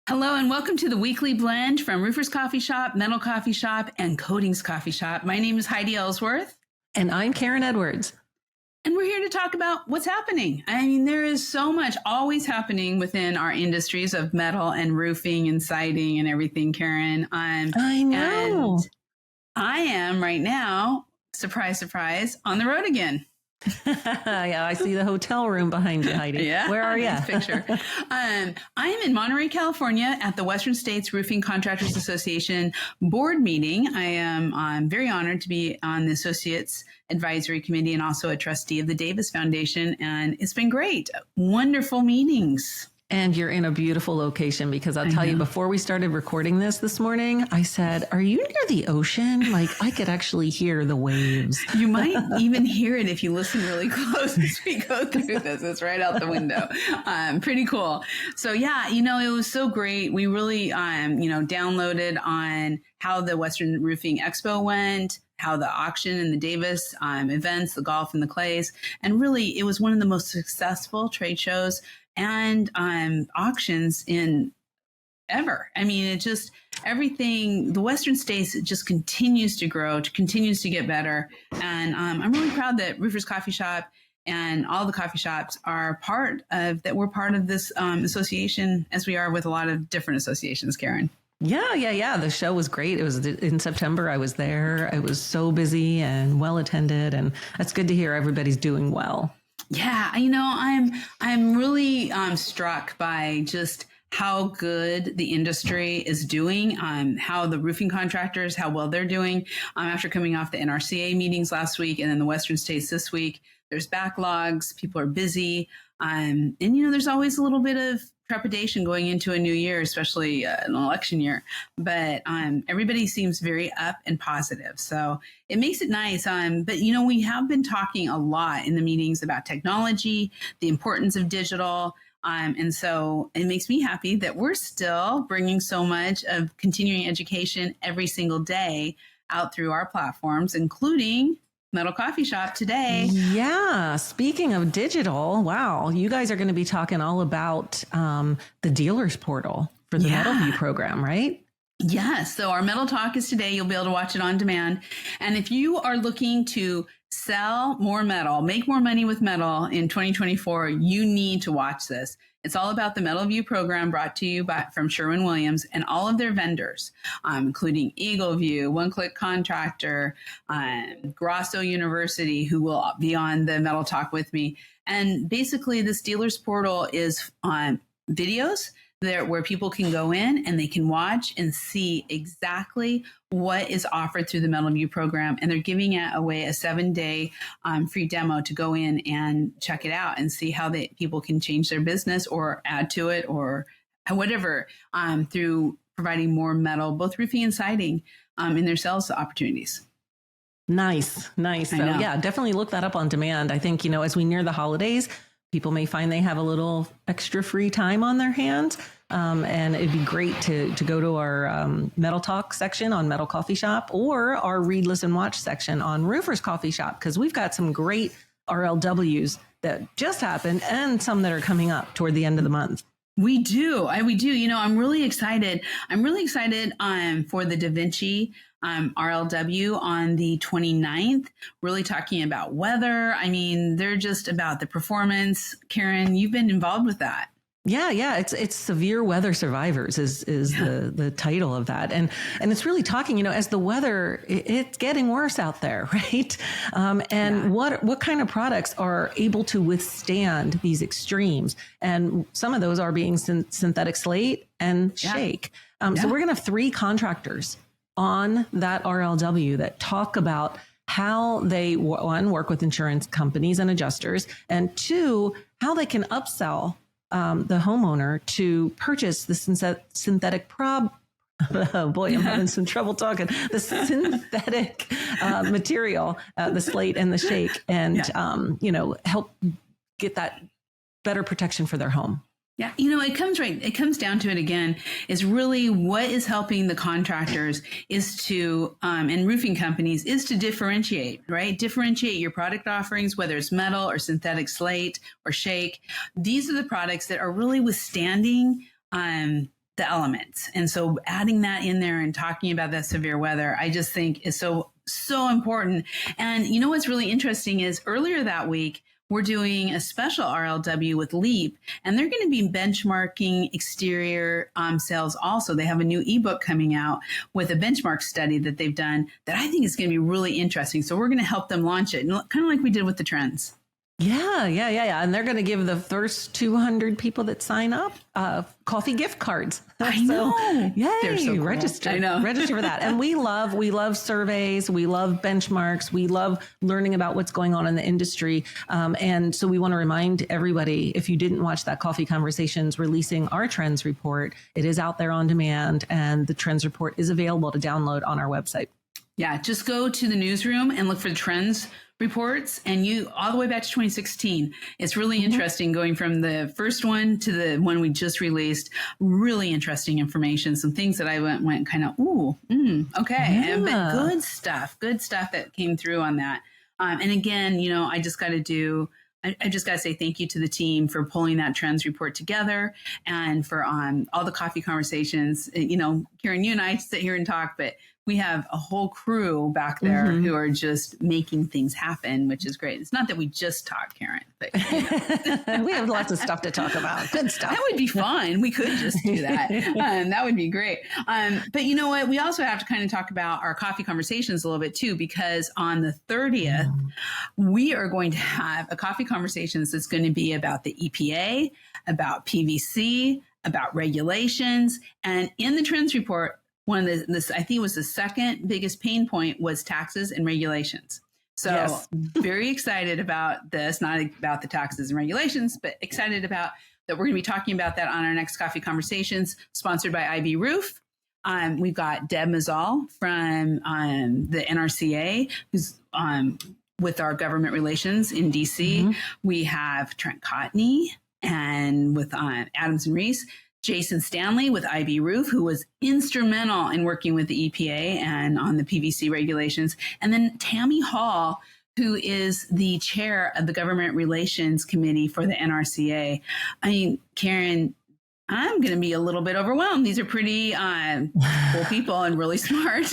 Hello and welcome to the weekly blend from Roofers Coffee Shop, Metal Coffee Shop, and Coatings Coffee Shop. My name is Heidi Ellsworth. And I'm Karen Edwards. And we're here to talk about what's happening. I mean, there is so much always happening within our industries of metal and roofing and siding and everything, Karen. I know. And I am right now, surprise, surprise, on the road again. Yeah, I see the hotel room behind you, Heidi. Yeah, where are you? Nice picture. I am in Monterey, California, at the Western States Roofing Contractors Association board meeting. I'm very honored to be on the Associates Advisory Committee and also a trustee of the Davis Foundation, and it's been great. Wonderful meetings. And you're in a beautiful location because I'll tell you, before we started recording this morning, I said, are you near the ocean? Like I could actually hear the waves. You might even hear it if you listen really close as we go through this. It's right out the window. Pretty cool. So yeah, it was so great. We really, downloaded on how the Western Roofing Expo went, how the auction and the Davis events, the golf and the clays. And really, it was one of the most successful trade shows and auctions in ever. I mean, it just, everything, the Western States, it just continues to grow, continues to get better. And I'm really proud that Roofers Coffee Shop and all the coffee shops are we're part of this association, as we are with a lot of different associations, Karen. Yeah. The show was great. It was in September. I was there. It was so busy and well attended. And it's good to hear everybody's doing well. Yeah, I'm really struck by just how good the industry is doing, how the roofing contractors, how well they're doing. After coming off the NRCA meetings last week and then the Western States this week, there's backlogs, people are busy. And there's always a little bit of trepidation going into a new year, especially an election year. But everybody seems very up and positive. So it makes it nice. But, we have been talking a lot in the meetings about technology, the importance of digital. And so it makes me happy that we're still bringing so much of continuing education every single day out through our platforms, including Metal Coffee Shop today. Yeah. Speaking of digital, wow, you guys are going to be talking all about the dealers portal for the Metal View program, right? Yes. So our Metal Talk is today. You'll be able to watch it on demand. And if you are looking to sell more metal, make more money with metal in 2024, you need to watch this. It's all about the Metal View program brought to you from Sherwin-Williams and all of their vendors, including Eagle View, One Click Contractor, Grosso University, who will be on the Metal Talk with me. And basically, this dealer's portal is on videos there where people can go in and they can watch and see exactly what is offered through the Metal View program. And they're giving away a 7-day free demo to go in and check it out and see how people can change their business or add to it or whatever through providing more metal, both roofing and siding in their sales opportunities. Nice. So yeah, definitely look that up on demand. I think, as we near the holidays, people may find they have a little extra free time on their hands. And it'd be great to go to our Metal Talk section on Metal Coffee Shop or our Read, Listen, Watch section on Roofers Coffee Shop, because we've got some great RLWs that just happened and some that are coming up toward the end of the month. We do. I'm really excited. I'm really excited for the Da Vinci RLW on the 29th, really talking about weather. I mean, they're just about the performance. Karen, you've been involved with that. Yeah. It's Severe Weather Survivors is the title of that. And it's really talking, as the weather, it's getting worse out there, right? What kind of products are able to withstand these extremes? And some of those are being synthetic slate and shake. So we're going to have 3 contractors on that RLW that talk about how they, 1, work with insurance companies and adjusters, and 2, how they can upsell the homeowner to purchase the synthetic oh boy, I'm having some trouble talking. The synthetic material, the slate and the shake, and help get that better protection for their home. Yeah, it comes down to it again, is really what is helping the contractors is to, and roofing companies, is to differentiate, right? Differentiate your product offerings, whether it's metal or synthetic slate or shake. These are the products that are really withstanding the elements. And so adding that in there and talking about that severe weather, I just think is so important. And you know what's really interesting is earlier that week, we're doing a special RLW with LEAP, and they're going to be benchmarking exterior sales also. They have a new ebook coming out with a benchmark study that they've done that I think is going to be really interesting. So we're going to help them launch it, kind of like we did with the trends. Yeah. And they're going to give the first 200 people that sign up coffee gift cards. I know. Yay. They're so cool. Register. I know. Register for that. And we love surveys. We love benchmarks. We love learning about what's going on in the industry. And so we want to remind everybody, if you didn't watch that Coffee Conversations releasing our trends report, it is out there on demand, and the trends report is available to download on our website. Yeah, just go to the newsroom and look for the trends reports, and you all the way back to 2016. It's really interesting going from the first one to the one we just released. Really interesting information. Some things that I went kind of, okay. Yeah. But good stuff that came through on that. And again, I just got to say thank you to the team for pulling that trends report together, and for all the coffee conversations. Karen, you and I sit here and talk, but we have a whole crew back there who are just making things happen, which is great. It's not that we just talk, Karen, but we have lots of stuff to talk about. Good stuff. That would be fun. We could just do that. That would be great. But you know what? We also have to kind of talk about our coffee conversations a little bit too, because on the 30th, we are going to have a coffee conversations that's going to be about the EPA, about PVC, about regulations. And in the trends report, one of this, I think it was the second biggest pain point, was taxes and regulations. So yes. Very excited about this, not about the taxes and regulations, but excited about that we're going to be talking about that on our next Coffee Conversations, sponsored by IB Roof. We've got Deb Mazal from the NRCA, who's with our government relations in DC. We have Trent Cotney, and with Adams and Reese, Jason Stanley with IB Roof, who was instrumental in working with the EPA and on the PVC regulations. And then Tammy Hall, who is the chair of the Government Relations Committee for the NRCA. I mean, Karen, I'm going to be a little bit overwhelmed. These are pretty cool people and really smart.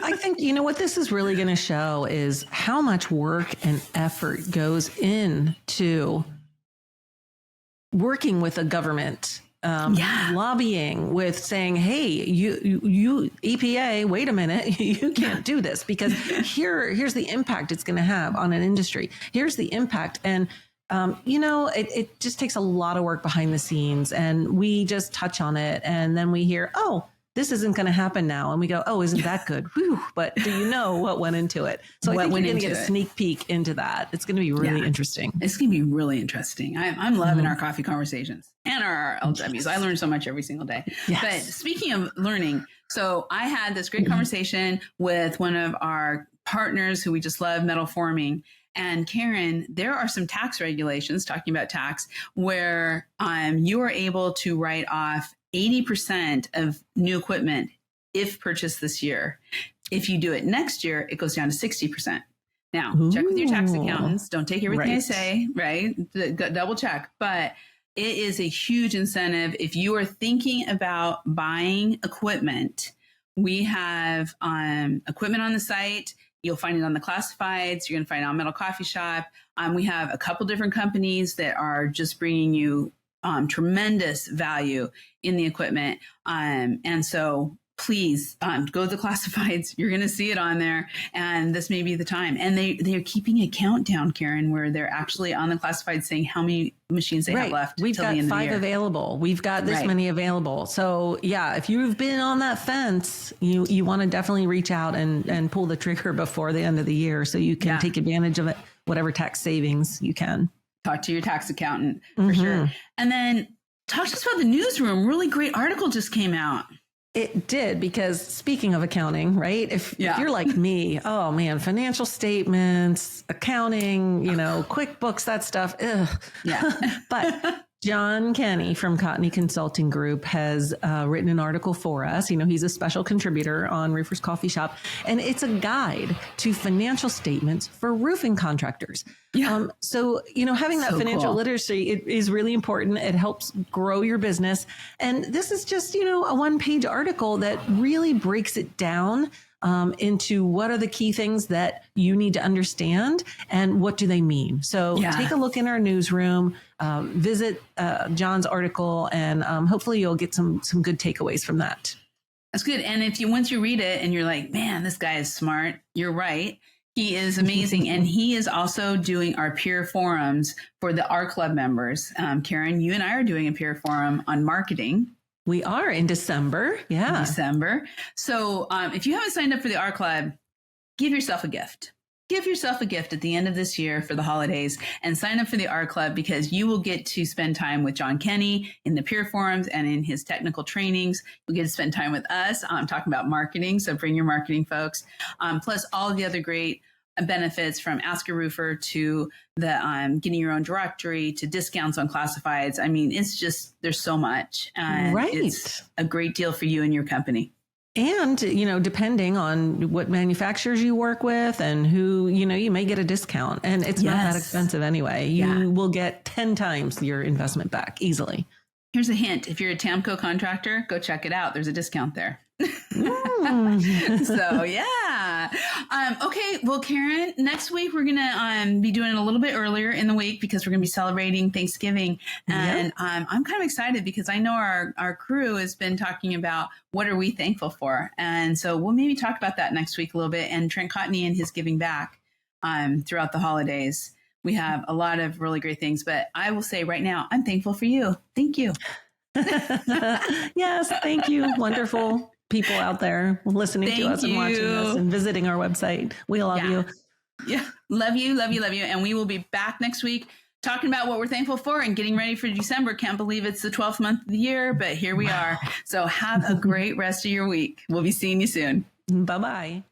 I think, what this is really going to show is how much work and effort goes into working with a government. Lobbying with saying, hey, you EPA, wait a minute, you can't do this, because here's the impact it's going to have on an industry. Here's the impact. And, it just takes a lot of work behind the scenes, and we just touch on it. And then we hear, oh, this isn't going to happen now. And we go, oh, isn't that good? Whew. But do you know what went into it? So I think we're going to get a sneak peek into that. It's going to be really interesting. It's going to be really interesting. I'm loving our coffee conversations and our RLWs. Yes. I learn so much every single day. Yes. But speaking of learning, so I had this great conversation with one of our partners who we just love, Metal Forming. And Karen, there are some tax regulations, talking about tax, where you are able to write off 80% of new equipment if purchased this year. If you do it next year, it goes down to 60%. Now, check with your tax accountants. Don't take everything I say, right? Double check. But it is a huge incentive. If you are thinking about buying equipment, we have equipment on the site. You'll find it on the classifieds. You're going to find it on Metal Coffee Shop. We have a couple different companies that are just bringing you tremendous value in the equipment. And so please go to the classifieds. You're going to see it on there, and this may be the time. And they're keeping a countdown, Karen, where they're actually on the classifieds saying how many machines they have left. We've got 5 available. We've got this many available. So yeah, if you've been on that fence, you want to definitely reach out and pull the trigger before the end of the year, so you can take advantage of it, whatever tax savings you can. Talk to your tax accountant for sure. And then talk to us about the newsroom. Really great article just came out. It did, because speaking of accounting, right? If you're like me, oh man, financial statements, accounting, QuickBooks, that stuff. Ugh. Yeah. But John Kenny from Cottney Consulting Group has written an article for us. He's a special contributor on Roofers Coffee Shop, and it's a guide to financial statements for roofing contractors. Yeah. So, having that financial literacy is really important. It helps grow your business. And this is just, a one-page article that really breaks it down into what are the key things that you need to understand and what do they mean. So take a look in our newsroom, visit John's article, and hopefully you'll get some good takeaways from that. That's good. And if once you read it and you're like, man, this guy is smart, you're right. He is amazing. And he is also doing our peer forums for the R Club members. Karen, you and I are doing a peer forum on marketing. We are in December. Yeah. December. So if you haven't signed up for the R Club, give yourself a gift. Give yourself a gift at the end of this year for the holidays and sign up for the R Club, because you will get to spend time with John Kenny in the peer forums and in his technical trainings. You'll get to spend time with us talking about marketing. So bring your marketing folks, plus all the other great benefits, from Ask a Roofer to the getting your own directory to discounts on classifieds. I mean, it's just, there's so much. And it's a great deal for you and your company. And, depending on what manufacturers you work with and who, you may get a discount, and it's not that expensive anyway. You will get 10 times your investment back easily. Here's a hint. If you're a TAMCO contractor, go check it out. There's a discount there. So, yeah. Okay. Well, Karen, next week we're going to be doing it a little bit earlier in the week because we're going to be celebrating Thanksgiving. And I'm kind of excited because I know our crew has been talking about what are we thankful for. And so we'll maybe talk about that next week a little bit, and Trent Cottney and his giving back throughout the holidays. We have a lot of really great things, but I will say right now, I'm thankful for you. Thank you. Yes. Thank you. Wonderful people out there listening to us and watching us and visiting our website. We love you. Yeah. Love you. Love you. Love you. And we will be back next week talking about what we're thankful for and getting ready for December. Can't believe it's the 12th month of the year, but here we are. So have a great rest of your week. We'll be seeing you soon. Bye-bye.